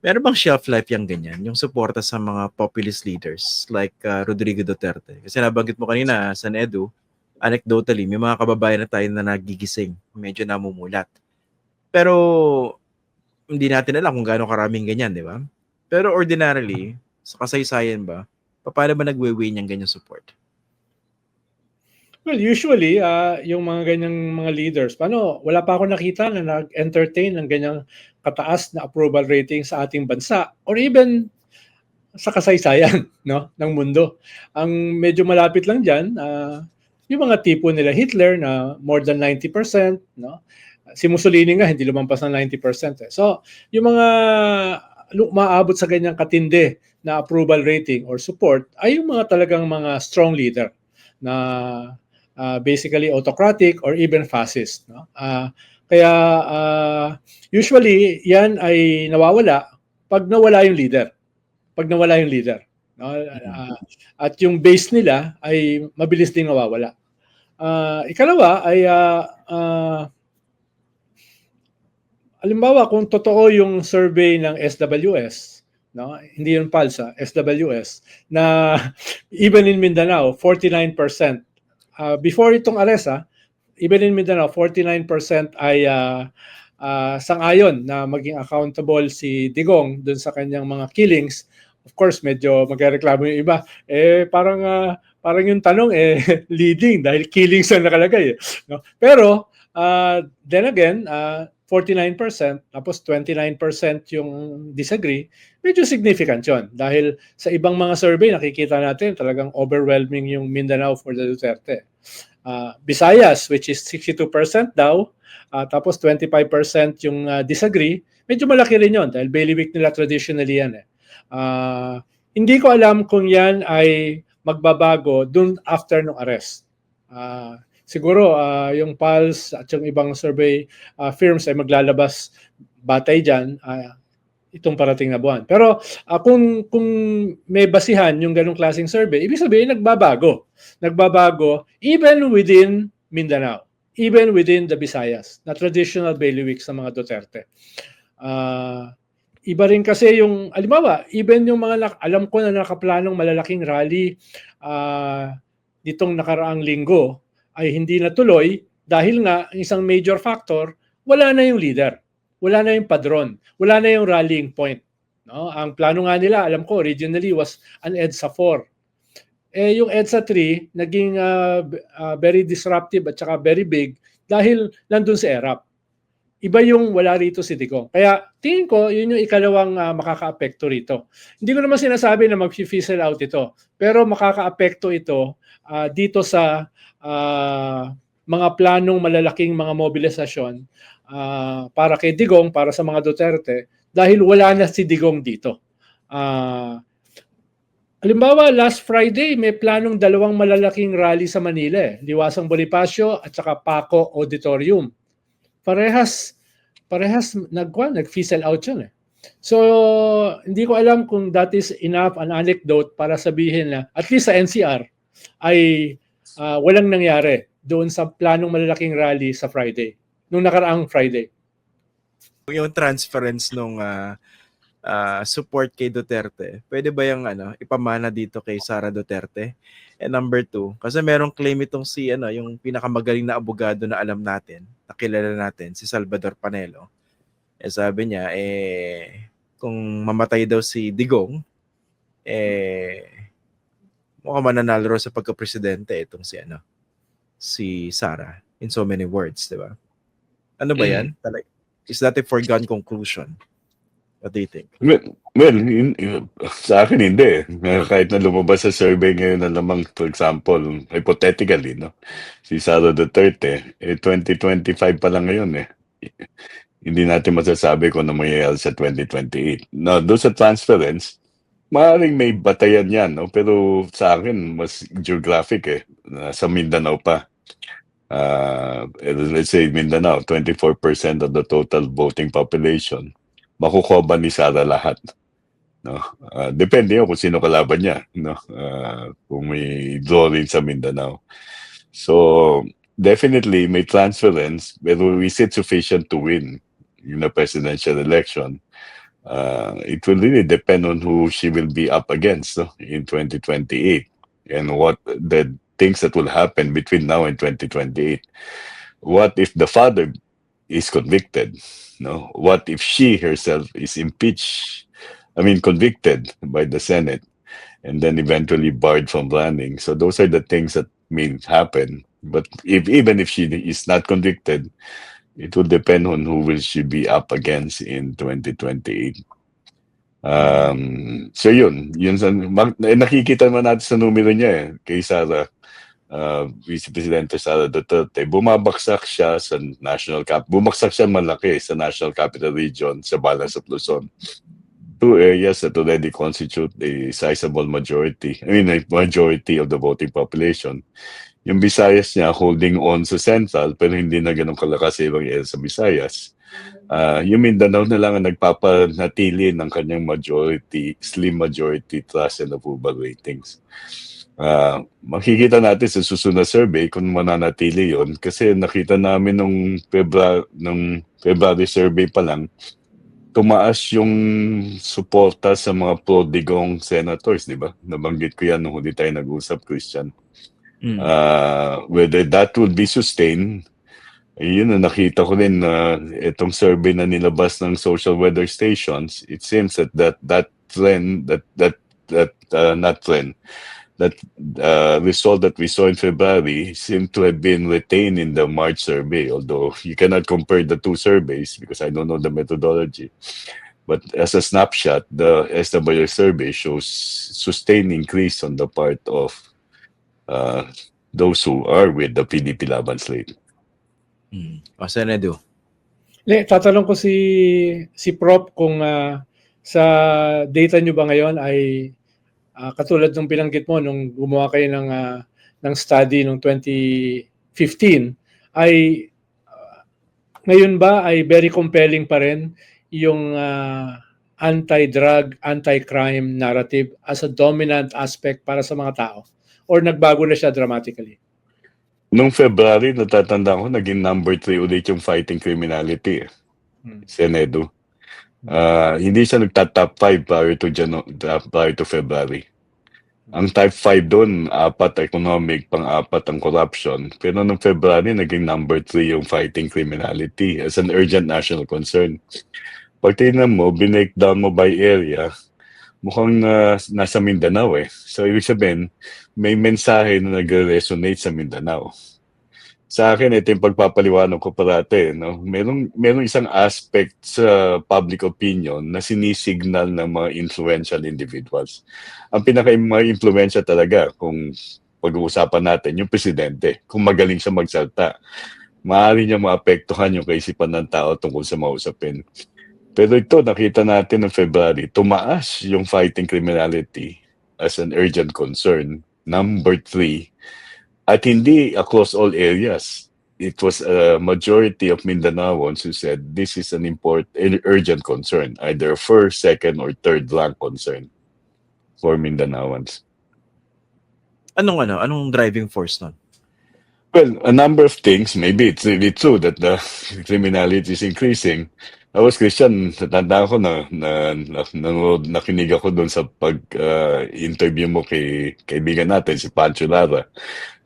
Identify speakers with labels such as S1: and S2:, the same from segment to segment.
S1: Meron bang shelf life yang ganyan, yung suporta sa mga populist leaders like Rodrigo Duterte? Kasi nabanggit mo kanina sa NEDU, anecdotally, may mga kababayan na tayo na nagigising, medyo namumulat. Pero hindi natin alam kung gaano karaming ganyan, di ba? Pero ordinarily, sa kasaysayan ba, paano ba nagwe-weigh niyang ganyan support?
S2: Well, usually, yung mga ganyang mga leaders, wala pa ako nakita na nag-entertain ng ganyang kataas na approval rating sa ating bansa or even sa kasaysayan no, ng mundo. Ang medyo malapit lang dyan, yung mga tipo nila Hitler na more than 90%, no? Si Mussolini nga hindi lumampas ng 90%. So, yung mga maabot sa ganyang katindi na approval rating or support ay yung mga talagang mga strong leader na basically autocratic or even fascist. No? Kaya usually yan ay nawawala pag nawala yung leader. Pag nawala yung leader. No? At yung base nila ay mabilis ding nawawala. Ikalawa ay halimbawa kung totoo yung survey ng SWS, no? Hindi yung PALSA, SWS, na even in Mindanao, 49%. Before itong arrest, even in Mindanao, 49% ay sang-ayon na maging accountable si Digong dun sa kanyang mga killings. Of course, medyo magreklamo yung iba. Parang yung tanong leading dahil killings ang nakalagay. No? Pero then again, 49%, tapos 29% yung disagree, medyo significant yun. Dahil sa ibang mga survey, nakikita natin talagang overwhelming yung Mindanao for the Duterte. Visayas, which is 62% daw, tapos 25% yung disagree, medyo malaki rin yun dahil bailiwick nila traditionally yan. Hindi ko alam kung yan ay magbabago dun after ng arrest. Siguro yung PALS at yung ibang survey firms ay maglalabas batay dyan itong parating na buwan. Pero kung may basihan yung ganong klaseng survey, ibig sabihin nagbabago. Nagbabago even within Mindanao, even within the Visayas, na traditional bailiwick sa mga Duterte. Iba rin kasi yung, halimbawa, even yung mga alam ko na nakaplanong malalaking rally ditong nakaraang linggo, ay hindi natuloy dahil nga isang major factor, wala na yung leader, wala na yung padron, wala na yung rallying point. No? Ang plano nga nila, alam ko, originally was an EDSA 4. Yung EDSA 3, naging very disruptive at saka very big dahil nandun si ERAP. Iba yung wala rito si Digong. Kaya tingin ko, yun yung ikalawang makaka-apekto rito. Hindi ko naman sinasabi na mag-fizzle out ito, pero makaka-apekto ito dito sa mga planong malalaking mga mobilisasyon para kay Digong, para sa mga Duterte, dahil wala na si Digong dito. Halimbawa, last Friday, may planong dalawang malalaking rally sa Manila. Liwasang Bonifacio at saka Paco Auditorium. Parehas nag-fizzle out yun. So, hindi ko alam kung that is enough an anecdote para sabihin na at least sa NCR ay walang nangyari doon sa planong malalaking rally sa Friday, nung nakaraang Friday.
S1: Yung transference nung support kay Duterte, pwede ba yung ipamana dito kay Sara Duterte? And number 2, kasi merong claim itong yung pinakamagaling na abogado na alam natin, nakilala natin, si Salvador Panelo. Sabi niya, kung mamatay daw si Digong, mukhang mananalo sa pagka-presidente itong si Sara, in so many words, di ba? Ano ba yan? Is that a foregone conclusion? What do you think?
S3: Well, sa akin hindi. Kahit na lumabas sa survey ngayon na lamang, for example, hypothetically, no? Si Sara Duterte, 2025 pa lang ngayon Hindi natin masasabi kung ano mangyayari sa 2028. Now, doon sa transference, maaaring may batayan yan, no? Pero sa akin, mas geographic sa Mindanao pa. Let's say Mindanao, 24% of the total voting population. Makukuha ba ni Sara lahat? No? Depende kung sino kalaban niya. No? Kung may draw rin sa Mindanao. So, definitely may transference, pero is it sufficient to win in a presidential election? It will really depend on who she will be up against, no, in 2028, and what the things that will happen between now and 2028. What if the father is convicted? No, what if she herself is impeached? I mean, convicted by the Senate and then eventually barred from running. So those are the things that may happen. But even if she is not convicted, it will depend on who will she be up against in 2028. So yun nakikita naman natin sa numero niya kay Sara, Vice Presidente Sara Duterte, bumagsak siya malaki sa National Capital Region sa Balance of Luzon. Two areas that already constitute a sizable majority, a majority of the voting population. Yung Visayas niya holding on sa Central pero hindi na ganun kalakas sa ibang area sa Visayas. Yung Mindanao na lang ang nagpapanatili ng kanyang slim majority trust and approval ratings. Makikita natin sa susunod na survey kung mananatili yon, kasi nakita namin nung February survey pa lang, tumaas yung suporta sa mga pro-digong senators, di ba? Nabanggit ko yan nung hindi tayo nag-usap, Christian. Whether that would be sustained, yun na nakita ko rin na itong survey na nilabas ng social weather stations, it seems that result that we saw in February seemed to have been retained in the March survey, although you cannot compare the two surveys because I don't know the methodology. But as a snapshot, the SW survey shows sustained increase on the part of those who are with the PDP Laban slate.
S1: Senedo.
S2: Tatanong ko si Prof kung sa data nyo ba ngayon ay katulad ng binanggit mo nung gumawa kayo ng study noong 2015, ay ngayon ba ay very compelling pa rin yung anti-drug, anti-crime narrative as a dominant aspect para sa mga tao? Or nagbago na siya dramatically?
S3: Noong February, natatanda ko, naging number 3 ulit yung fighting criminality, Senedo. Hindi siya nagta-top 5 prior to February. Ang type 5 doon, 4 economic, pang-4 ang corruption. Pero noong February, naging number 3 yung fighting criminality as an urgent national concern. Pag tingnan mo, binake-down mo by area, mukhang nasa Mindanao So, ibig sabihin, may mensahe na nag-resonate sa Mindanao. Sa akin, ito yung pagpapaliwanag ko parate. No? Merong isang aspect sa public opinion na sinisignal ng mga influential individuals. Ang pinaka-influential talaga, kung pag-uusapan natin, yung presidente, kung magaling siya magsalta, maaari niya maapektuhan yung kaisipan ng tao tungkol sa mausapin. Pero ito, nakita natin ng February, tumaas yung fighting criminality as an urgent concern, number 3, at hindi across all areas. It was a majority of Mindanaoans who said this is an urgent concern, either first, second, or third rank concern for Mindanaoans.
S1: Anong driving force nun?
S3: Well, a number of things. Maybe it's really true that the criminality is increasing. Christian, natanda ko nakinig ako doon sa pag-interview mo kay kaibigan natin, si Pancho Lara,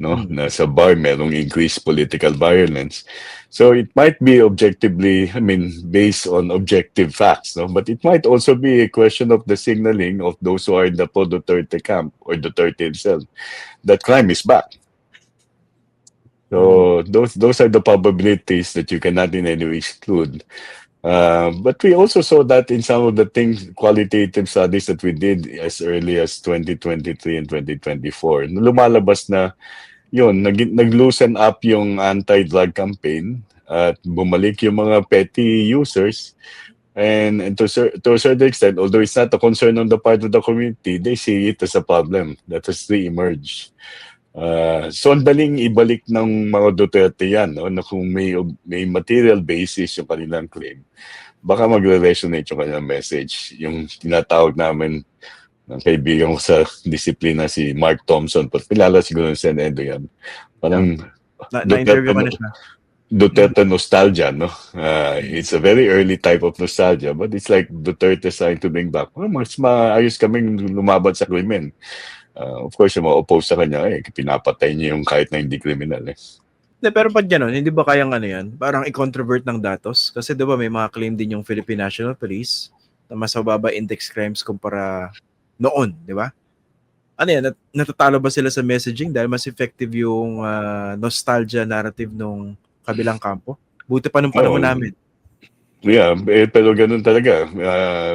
S3: no? Na sa bar, merong increased political violence. So it might be based on objective facts, no? But it might also be a question of the signaling of those who are in the pro-Duterte camp or Duterte himself, that crime is back. So those are the probabilities that you cannot in any way exclude. But we also saw that in some of the qualitative studies that we did as early as 2023 and 2024. Lumalabas na yun, nag-loosen up yung anti-drug campaign at bumalik yung mga petty users. And to a certain extent, although it's not a concern on the part of the community, they see it as a problem that has re-emerged. So, ang daling ibalik ng mga Duterte yan, no? Na kung may material basis yung kanilang claim, baka magre-resonate yung kanilang message. Yung tinatawag namin ng kaibigan ko sa disiplina, si Mark Thompson, kilala siguro ng Senedo yan. Parang
S1: na-interview ka na siya.
S3: Duterte nostalgia, no? It's a very early type of nostalgia, but it's like Duterte trying to bring back, well, mas maayos kaming lumaban sa krimen. Of course, yung mga oppose sa kanya, pinapatay niya yung kahit na hindi criminal.
S1: Pero pag gano'n, hindi ba kayang ano yan? Parang i-controvert ng datos? Kasi di ba may mga claim din yung Philippine National Police na mas mababa index crimes kumpara noon, di ba? Ano yan, natatalo ba sila sa messaging dahil mas effective yung nostalgia narrative nung kabilang kampo? Buti pa nung panahon namin.
S3: Yeah, pero ganun talaga.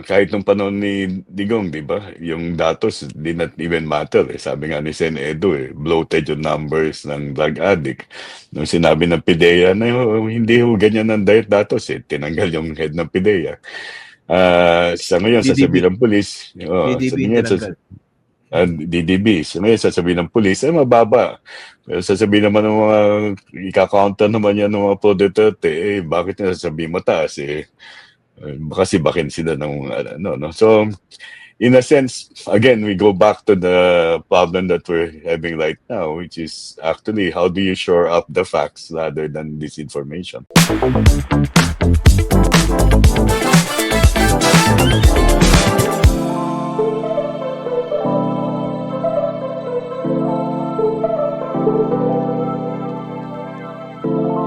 S3: Kahit nung panahon ni Digong, di ba? Yung datos did not even matter. Sabi nga ni Sen Edu, bloated yung numbers ng drug addict. Nung sinabi ng PIDEA na hindi ho ganyan ang datos, tinanggal yung head ng PIDEA. Sa ngayon, sasabihin ng polis,
S1: DDB tinanggal.
S3: DDB. So ngayon, sasabihin ng pulis, mababa. Pero sasabihin naman ng mga, ika-counter naman yan ng mga pro-Duterte, bakit na sasabihin mataas? Kasi bakin sila ng, no? So, in a sense, again, we go back to the problem that we're having right now, which is actually, how do you shore up the facts rather than disinformation?